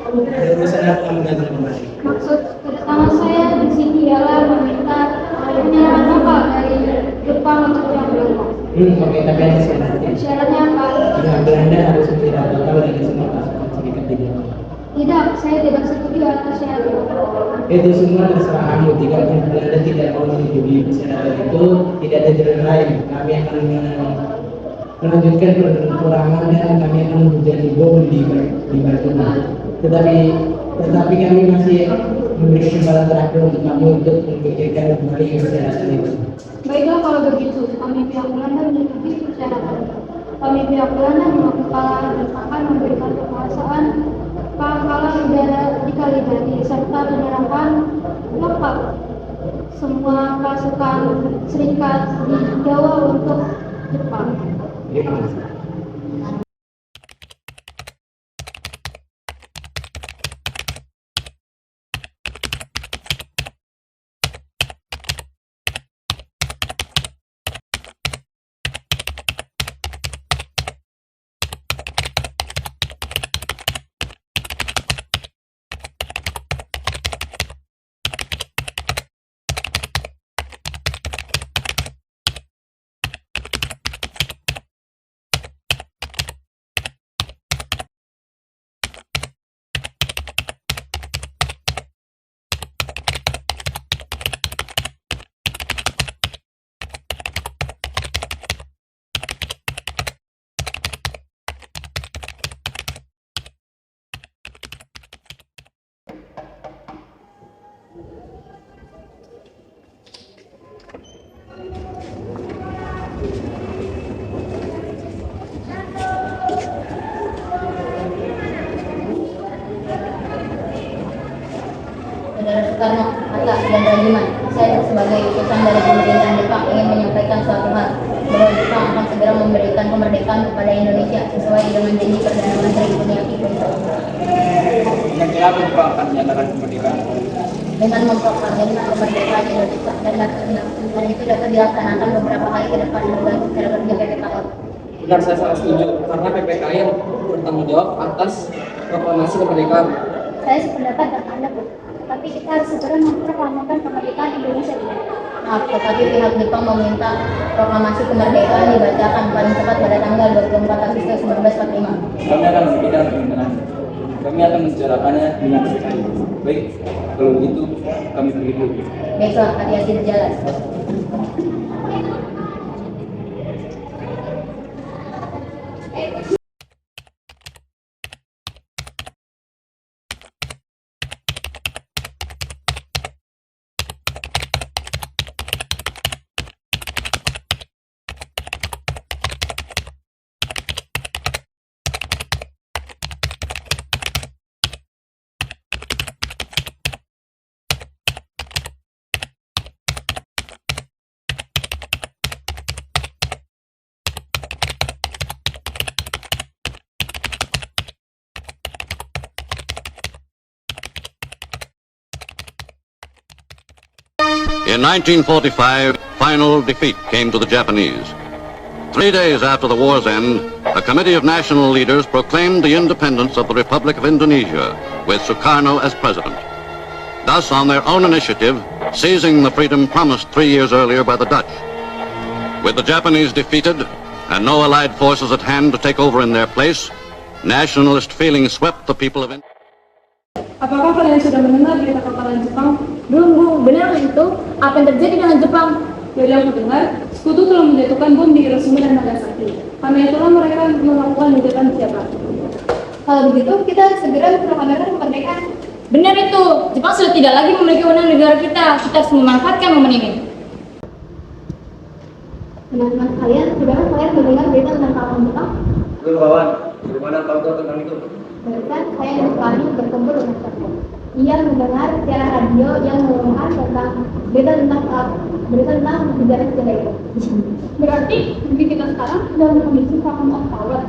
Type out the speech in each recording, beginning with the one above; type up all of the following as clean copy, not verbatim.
Ada urusan apa kamu datang kemari? Maksud kedatangan saya di sini ialah meminta penyerahan lokal dari Jepang untuk yang Belanda. Oke, tapi ada syaratnya. Syaratnya apa? Pihak Belanda harus menyerah lokal dari semua pasukan serikat di Jepang. Tidak, saya tidak setuju atas syarat itu. Itu semua terserah kamu. Jika pihak Belanda tidak mau menyetujui persyaratan itu, tidak ada jalan lain. Kami akan melanjutkan peperangan dan kami akan menjadi bom di Natuna. Tetapi kami masih memberi kesempatan terakhir untuk kamu untuk memikirkan kembali persyaratan itu. Baiklah kalau begitu, kami pihak Belanda menyetujui persyaratan. Kami pihak Belanda melakukan dan akan memberikan kekuasaan pangkalan udara di Kalidari serta penyerahan lokal semua pasukan serikat di Jawa untuk Jepang. Terima kasih. Saudara Soekarno, Hatta, dan Rajiman, saya sebagai utusan dari pemerintahan Jepang ingin menyampaikan suatu hal bahwa Jepang akan segera memberikan kemerdekaan kepada Indonesia sesuai dengan janji Perdana Menteri Kuniaki Kurito. Kira-kira apa Jepang akan menyatakan kemerdekaan? Dengan memproklamirkan kemerdekaan Indonesia dan itu dapat dilaksanakan beberapa kali ke depan sebagai cara kerja PPKI. Benar, saya sangat setuju karena PPKI bertanggung jawab atas proklamasi kemerdekaan. Saya sependapat dengan Anda, Bu. Tapi kita harus segera memproklamirkan kemerdekaan Indonesia. Maaf, tetapi pihak Jepang meminta proklamasi kemerdekaan dibacakan paling cepat pada tanggal 24 Agustus 1945. Kami akan memberikan permintaan. Kami akan membicarakannya dengan sekali. Baik, kalau begitu kami pergi dulu. Baiklah, hati-hati di jalan. In 1945, final defeat came to the Japanese. 3 days after the war's end, a committee of national leaders proclaimed the independence of the Republic of Indonesia, with Sukarno as president. Thus, on their own initiative, seizing the freedom promised 3 years earlier by the Dutch. With the Japanese defeated and no allied forces at hand to take over in their place, nationalist feeling swept the people of Indonesia. Apakah kalian sudah mendengar berita kekalahan Jepang? Belum, Bu. Benar itu? Apa yang terjadi dengan Jepang? Dari yang mendengar, sekutu telah menjatuhkan bom di Hiroshima dan Nagasaki. Karena itulah mereka melakukan ledakan siapa? Kalau begitu, kita harus segera memproklamirkan kemerdekaan. Benar itu. Jepang sudah tidak lagi memiliki wewenang negara kita. Kita harus memanfaatkan momen ini. Teman-teman sekalian, sudahkah kalian mendengar berita tentang kekalahan Jepang? Belum, kawan. Bagaimana kalau tahu tentang itu? Barusan saya dan kami berkumpul dengan Stefan. Ia mendengar siaran radio yang mengumumkan tentang berita tentang sejarah itu. Berarti negeri kita sekarang sedang kondisi vacuum of power.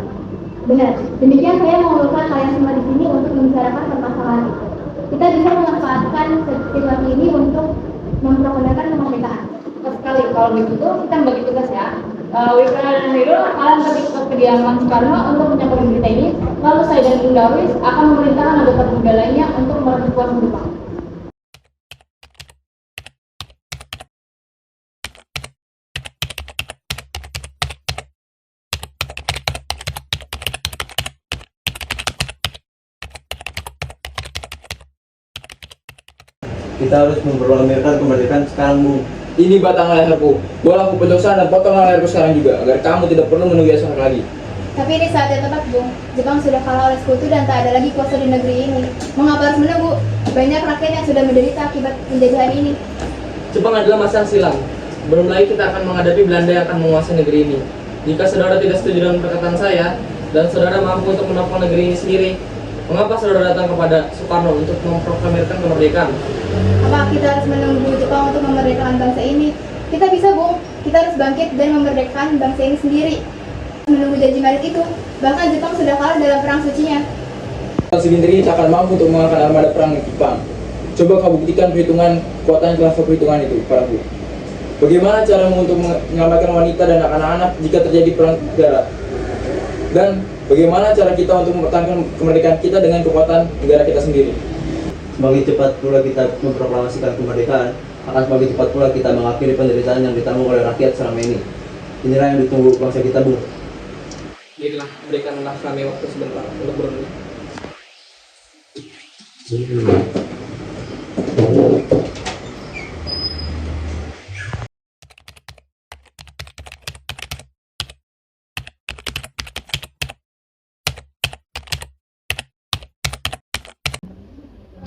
Benar. Demikian saya mengumpulkan kalian semua di sini untuk membicarakan permasalahan itu. Kita bisa memanfaatkan situasi ini untuk memproklamirkan kemerdekaan. Sekali, kalau begitu kita bagi tugas ya. Wipra dan Hairul, kalian pergi ke kediaman Soekarno untuk menyampaikan berita ini. Lalu saya dan Indawis akan memerintahkan anggota pemuda lainnya untuk merebut kuasa Jepang. Kita harus memproklamirkan kemerdekaan sekarang, Bung. Ini batang leherku. Bola aku penjelasan dan potong leherku sekarang juga, agar kamu tidak perlu menunggu esok lagi. Tapi ini saat yang tepat, Bung. Jepang sudah kalah oleh sekutu dan tak ada lagi kuasa di negeri ini. Mengapa harus menunggu? Banyak rakyat yang sudah menderita akibat penjajahan ini. Jepang adalah masa yang silam. Belum lagi kita akan menghadapi Belanda yang akan menguasai negeri ini. Jika saudara tidak setuju dengan perkataan saya, dan saudara mampu untuk menopang negeri ini sendiri, mengapa saudara datang kepada Soekarno untuk memproklamirkan kemerdekaan? Apa kita harus menunggu Jepang untuk memerdekakan bangsa ini? Kita bisa, Bung. Kita harus bangkit dan memerdekakan bangsa ini sendiri. Menunggu janji Maret itu, bahkan Jepang sudah kalah dalam perang sucinya. Segini ini tak akan mampu untuk mengalahkan armada perang Jepang. Coba kau buktikan perhitungan kekuatan kelas perhitungan itu, padaku. Bagaimana caramu untuk menyelamatkan wanita dan anak-anak jika terjadi perang darat? Dan bagaimana cara kita untuk mempertahankan kemerdekaan kita dengan kekuatan negara kita sendiri? Semakin cepat pula kita memproklamasikan kemerdekaan, akan semakin cepat pula kita mengakhiri penderitaan yang ditanggung oleh rakyat selama ini. Inilah yang ditunggu bangsa kita, Bung. Inilah, berikanlah kami waktu sebentar untuk berenung.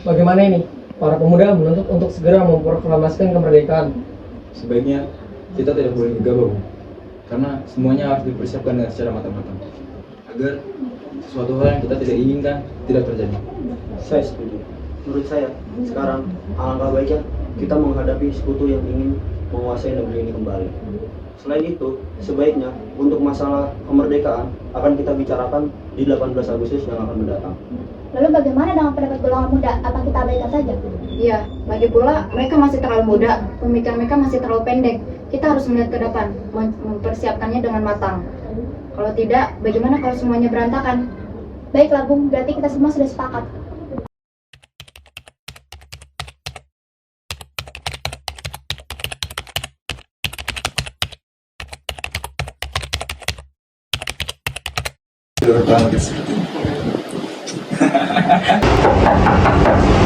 Bagaimana ini? Para pemuda menuntut untuk segera memproklamasikan kemerdekaan. Sebaiknya kita tidak boleh gegabah, Bung. Karena semuanya harus dipersiapkan dengan secara matang-matang agar sesuatu hal yang kita tidak inginkan tidak terjadi. Saya setuju. Menurut saya, sekarang alangkah baiknya kita menghadapi sekutu yang ingin menguasai negeri ini kembali. Selain itu, sebaiknya untuk masalah kemerdekaan akan kita bicarakan di 18 Agustus yang akan mendatang. Lalu bagaimana dengan pendapat golongan muda? Apa kita abaikan saja? Iya, lagi pula mereka masih terlalu muda, pemikiran mereka masih terlalu pendek. Kita harus melihat ke depan, mempersiapkannya dengan matang. Kalau tidak, bagaimana kalau semuanya berantakan? Baiklah, Bung. Berarti kita semua sudah sepakat.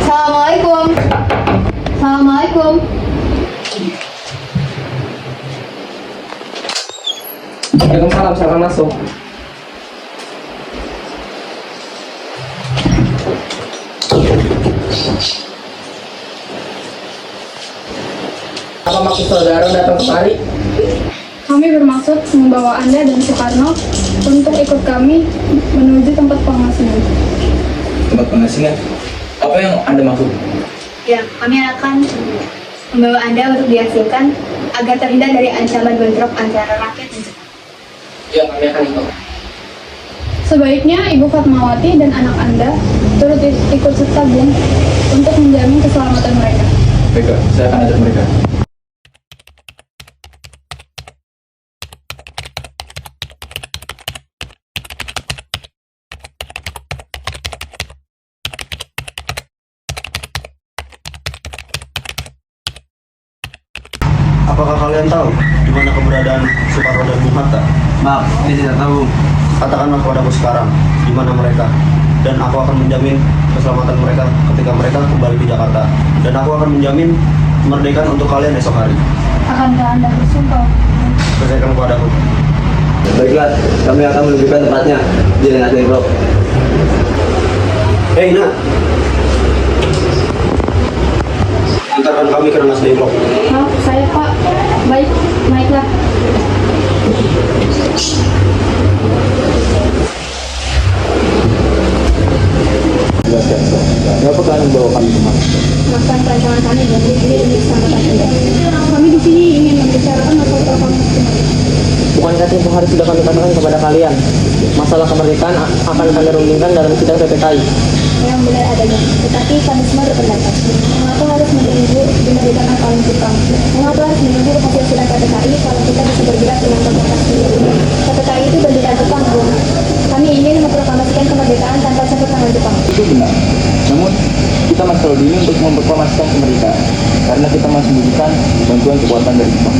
Assalamualaikum. Assalamualaikum. Waalaikumsalam, silakan masuk. Apa maksud saudara datang kemari? Kami bermaksud membawa Anda dan Soekarno untuk ikut kami menuju tempat pengasingan. Tempat pengasingan? Apa yang Anda maksud? Ya, kami akan membawa Anda untuk diasingkan agar terhindar dari ancaman bentrok antara rakyat dan Jepang. Ya, kami akan ikut. Sebaiknya Ibu Fatmawati dan anak Anda turut ikut serta, Bung, untuk menjamin keselamatan mereka. Baiklah, saya akan ajak mereka. Apakah kalian tahu di mana keberadaan Soekarno dan Bung Hatta? Maaf, ini tidak tahu. Katakanlah kepadaku sekarang di mana mereka, dan aku akan menjamin keselamatan mereka ketika mereka kembali ke Jakarta, dan aku akan menjamin kemerdekaan untuk kalian esok hari. Akankah Anda bersumpah? Percayakan kepadaku. Baiklah, kami akan menunjukkan tempatnya di Rengas Dengklok. Hei, Nak, antarkan kami ke Rengas Dengklok. Maaf, saya Pak. Baik, naiklah. Kenapa kalian membawa kami kemari? Melakukan perancangan kami dan ini demi keselamatan Anda. Kami di sini ingin membicarakan masalah proklamasi. Bukankah tempoh hari sudah kami katakan kepada kalian, masalah kemerdekaan akan kami rumitkan dalam sidang PPKI. Yang benar adanya, tetapi kami semua berpendapat. Mengapa harus menunggu dimerdekakan oleh Jepang? Mengapa harus menunggu hasil sidang PPKI kalau kita bisa bergerak dengan proklamasi. PPKI itu bendera Jepang, Bung. Kami ingin memproklamasikan kemerdekaan tanpa campur tangan Jepang. Itu benar. Namun, kita masih terlalu dini untuk memproklamasikan kemerdekaan karena kita masih membutuhkan bantuan kekuatan dari Jepang.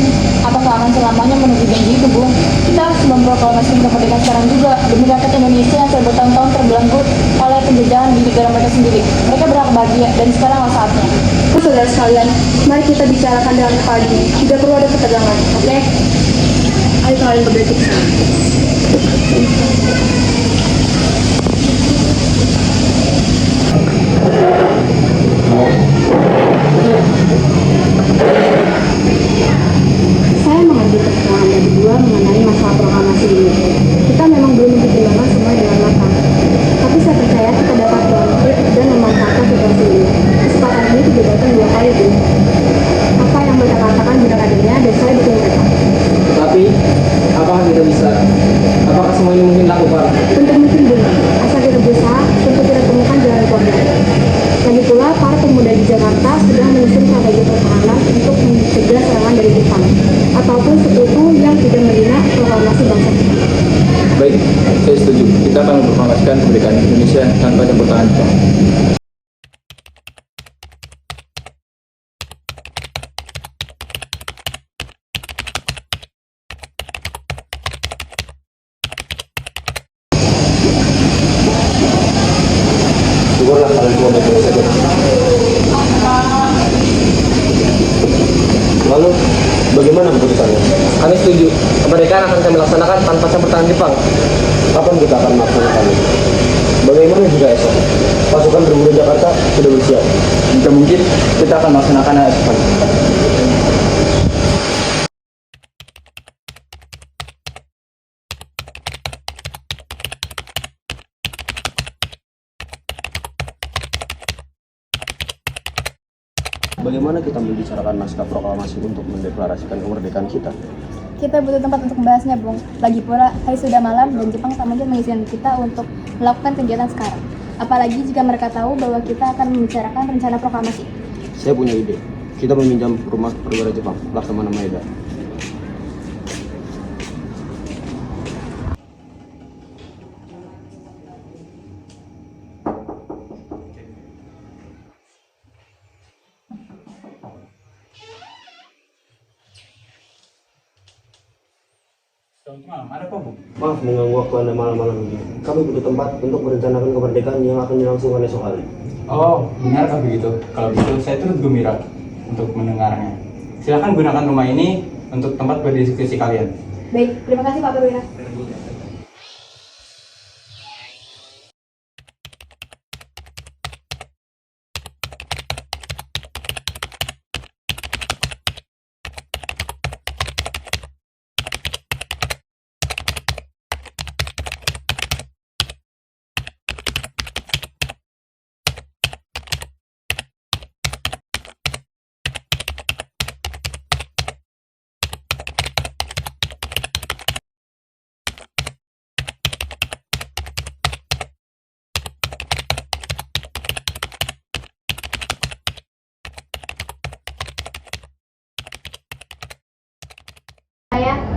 Apakah akan selamanya menunggu janji itu, Bung? Kita harus memproklamasikan kemerdekaan sekarang juga demi rakyat Indonesia yang sudah bertahun-tahun terbelenggu oleh penjajahan di negara mereka sendiri. Mereka berhak bahagia dan sekarang saatnya. Saudara sekalian, mari kita bicarakan dengan kepala dingin. Tidak perlu ada ketegangan, oke? Ayo kalian berdiri ke sana. Saya mengambil keterangan dari dua mengenai masalah proklamasi ini. Kita memang belum mempertimbangkan semua dengan matang. Tapi saya percaya kita dapat bangkit dan memanfaatkan situasi ini. Kesempatan ini tidak datang dua kali, Bu. Apa yang mereka katakan benar adanya dan saya dukung mereka. Tapi, apakah kita bisa? Apakah semua ini mungkin lakukan? Tentu mungkin benar. Asal kita berusaha, tentu kita temukan jalan keluarnya. Lagi pula, para pemuda di Jakarta sedang menyusun strategi pertahanan untuk mencegah serangan dari Jepang ataupun sekutu yang tidak menerima proklamasi bangsa kita. Baik, saya setuju. Kita akan memproklamasikan kemerdekaan Indonesia tanpa campur tangan Jepang. Syukurlah kalian semua baik-baik saja. Lalu, bagaimana keputusannya? Kami setuju. Kemerdekaan akan kami laksanakan tanpa campur tangan Jepang. Kapan kita akan melaksanakannya? Bagaimana jika esok? Pasukan pemuda Jakarta sudah bersiap. Jika mungkin, kita akan melaksanakannya esok pagi. Bagaimana kita membicarakan naskah proklamasi untuk mendeklarasikan kemerdekaan kita? Kita butuh tempat untuk membahasnya, Bung. Lagi pula, hari sudah malam dan Jepang tak mungkin mengizinkan kita untuk melakukan kegiatan sekarang. Apalagi jika mereka tahu bahwa kita akan membicarakan rencana proklamasi. Saya punya ide. Kita meminjam rumah perwira Jepang, Laksamana Maeda. Maaf mengganggu waktu Anda malam-malam ini. Kami butuh tempat untuk merencanakan kemerdekaan yang akan dilangsungkan esok hari. Oh, benarkah begitu? Kalau begitu, saya turut gembira untuk mendengarnya. Silakan gunakan rumah ini untuk tempat berdiskusi kalian. Baik, terima kasih Pak Perwira.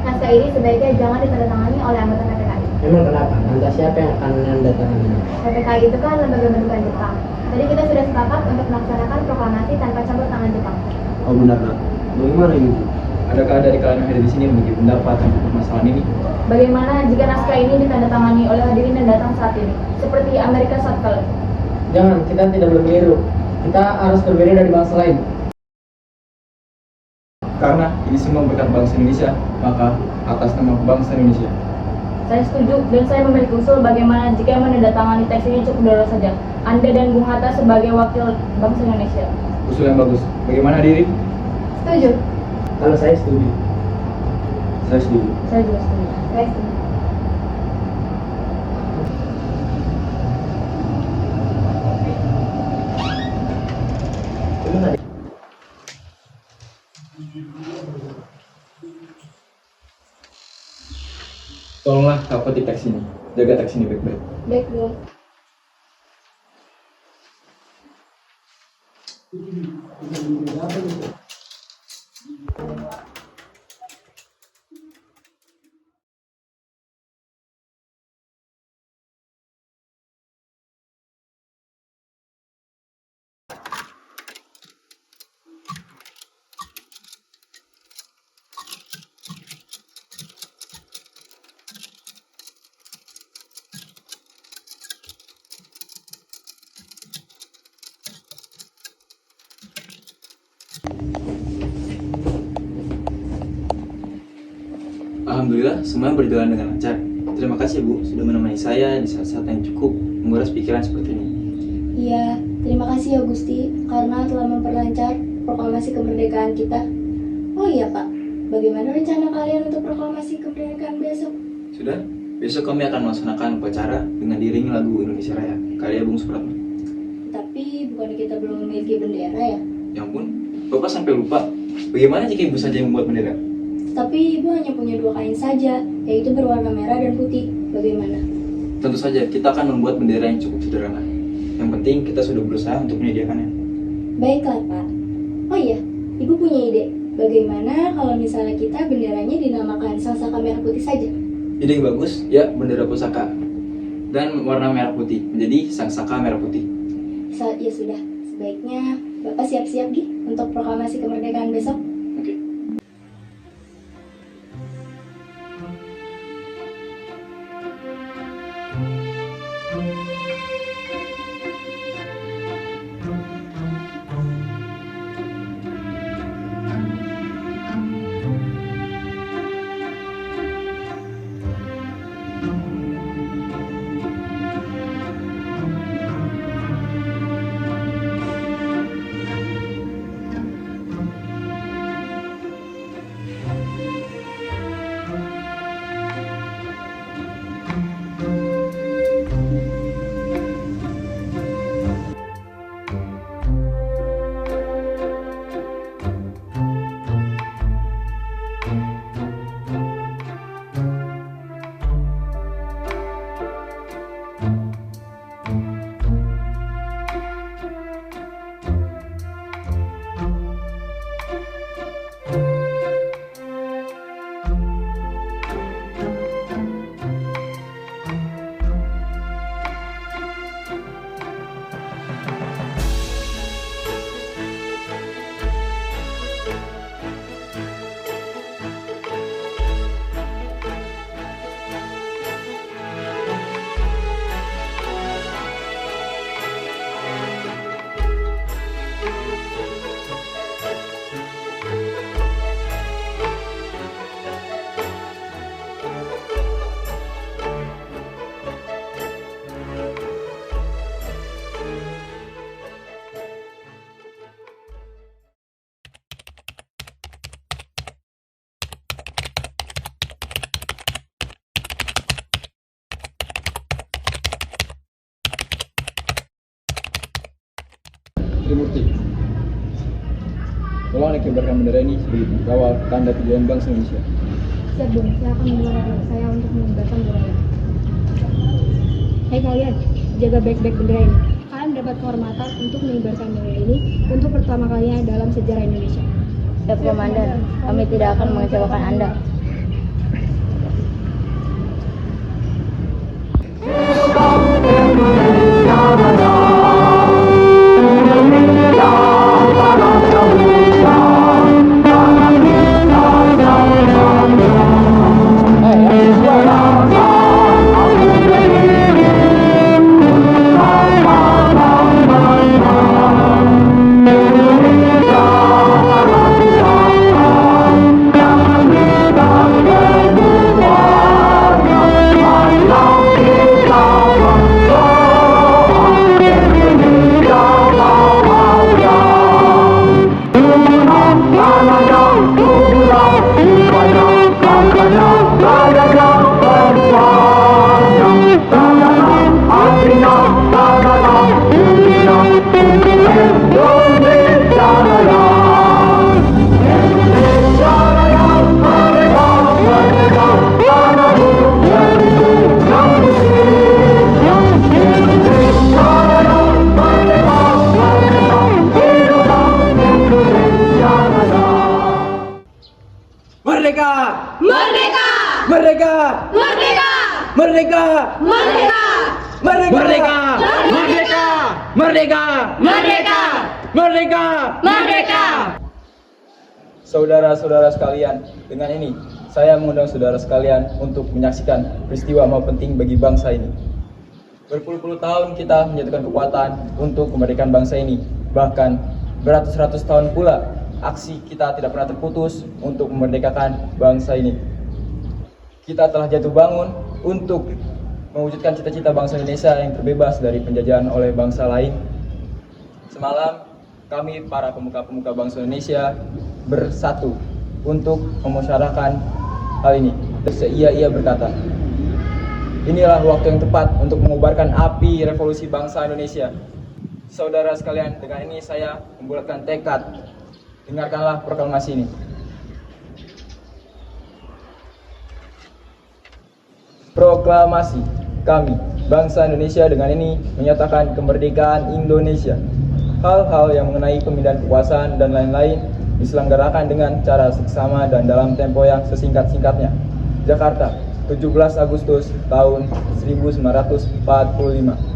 Naskah ini sebaiknya jangan ditandatangani oleh anggota PPKI. Memang kenapa? Lantas siapa yang akan menandatangani? PPKI itu kan lembaga bentukan Jepang. Tadi kita sudah sepakat untuk melaksanakan proklamasi tanpa campur tangan Jepang. Oh benar, nak. Bagaimana ini? Adakah dari kalian yang hadir di sini memiliki pendapat tentang permasalahan ini? Bagaimana jika naskah ini ditandatangani oleh hadirin yang datang saat ini, seperti Amerika saat kali? Jangan, kita tidak boleh keliru. Kita harus berbeda dari bangsa lain. Karena ini semua berkat bangsa Indonesia, maka atas nama bangsa Indonesia. Saya setuju dan saya memiliki usul bagaimana jika menandatangani teks ini cukup dulu saja. Anda dan Bung Hatta sebagai wakil bangsa Indonesia. Usul yang bagus. Bagaimana diri? Setuju. Kalau saya setuju. Saya setuju. Saya juga setuju. Saya setuju. Tolonglah kau petik teks ini. Jaga teks ini baik-baik. Baik, Bu. Alhamdulillah, semuanya berjalan dengan lancar. Terima kasih Bu, sudah menemani saya di saat-saat yang cukup menguras pikiran seperti ini. Iya, terima kasih ya Gusti karena telah memperlancar proklamasi kemerdekaan kita. Oh iya Pak, bagaimana rencana kalian untuk proklamasi kemerdekaan besok? Sudah, besok kami akan melaksanakan upacara dengan diiringi lagu Indonesia Raya, karya Bung Supratman. Tapi bukan kita belum memiliki bendera ya? Ya ampun, Bapak sampai lupa. Bagaimana jika Ibu saja yang membuat bendera? Tapi Ibu hanya punya 2 kain saja, yaitu berwarna merah dan putih. Bagaimana? Tentu saja, kita akan membuat bendera yang cukup sederhana. Yang penting kita sudah berusaha untuk menyediakannya. Baiklah Pak. Oh iya, Ibu punya ide. Bagaimana kalau misalnya kita benderanya dinamakan Sangsaka Merah Putih saja? Ide yang bagus, ya bendera pusaka. Dan warna merah putih, menjadi Sangsaka Merah Putih. Ya sudah, sebaiknya Bapak siap-siap Gi untuk proklamasi kemerdekaan besok. Oke. Trimurti, tolong dikibarkan bendera ini sebagai pengawal tanda tujuan bangsa Indonesia. Siap Bung, saya akan menggunakan saya untuk mengibarkan bendera ini. Hei kalian, jaga baik-baik bendera ini. Kalian mendapat kehormatan untuk mengibarkan bendera ini untuk pertama kalinya dalam sejarah Indonesia. Siap Komandan, kami tidak akan mengecewakan Anda. Merdeka! Merdeka! Merdeka! Merdeka! Merdeka! Merdeka! Merdeka! Merdeka! Merdeka! Merdeka! Merdeka! Merdeka! Saudara-saudara sekalian, dengan ini saya mengundang saudara sekalian untuk menyaksikan peristiwa maha penting bagi bangsa ini. Berpuluh-puluh tahun kita menyatukan kekuatan untuk kemerdekaan bangsa ini, bahkan beratus-ratus tahun pula aksi kita tidak pernah terputus untuk memerdekakan bangsa ini. Kita telah jatuh bangun untuk mewujudkan cita-cita bangsa Indonesia yang terbebas dari penjajahan oleh bangsa lain. Semalam, kami para pemuka-pemuka bangsa Indonesia bersatu untuk memusyawarahkan hal ini. Ia berkata, inilah waktu yang tepat untuk mengobarkan api revolusi bangsa Indonesia. Saudara sekalian, dengan ini saya membulatkan tekad. Dengarkanlah proklamasi ini. Proklamasi kami, bangsa Indonesia, dengan ini menyatakan kemerdekaan Indonesia. Hal-hal yang mengenai pemindahan kekuasaan dan lain-lain diselenggarakan dengan cara seksama dan dalam tempo yang sesingkat-singkatnya. Jakarta, 17 Agustus tahun 1945.